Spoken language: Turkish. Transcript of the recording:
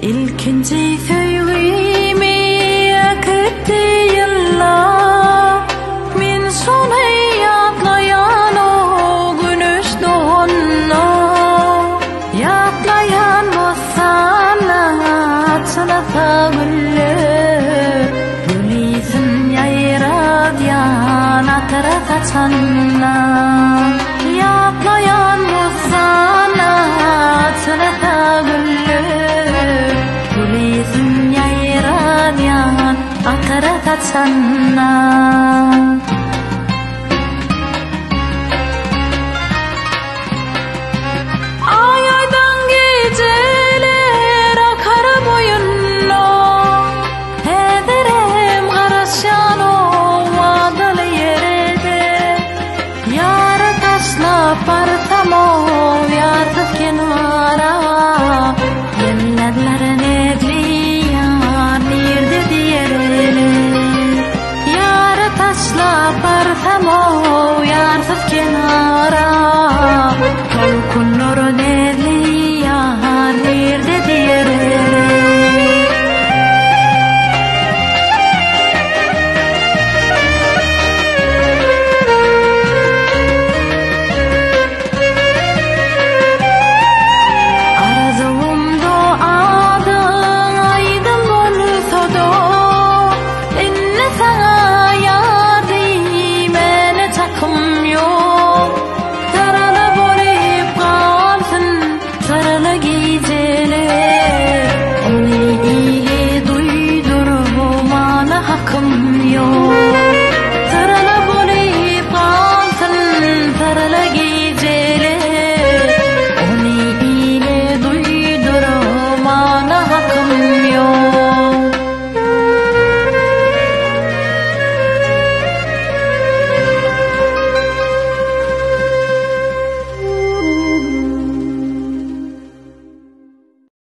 İlkinci söyleyimi akıttı yıllar. Min sonay yaklayan o günüş doğunna. Yaklayan o sanatına güllü. Gülizin yayrad yan atara saçanna. Yaklayan o sanatına güllü. Gülizin yayrad yan atara saçanna. Kenara, kal kunna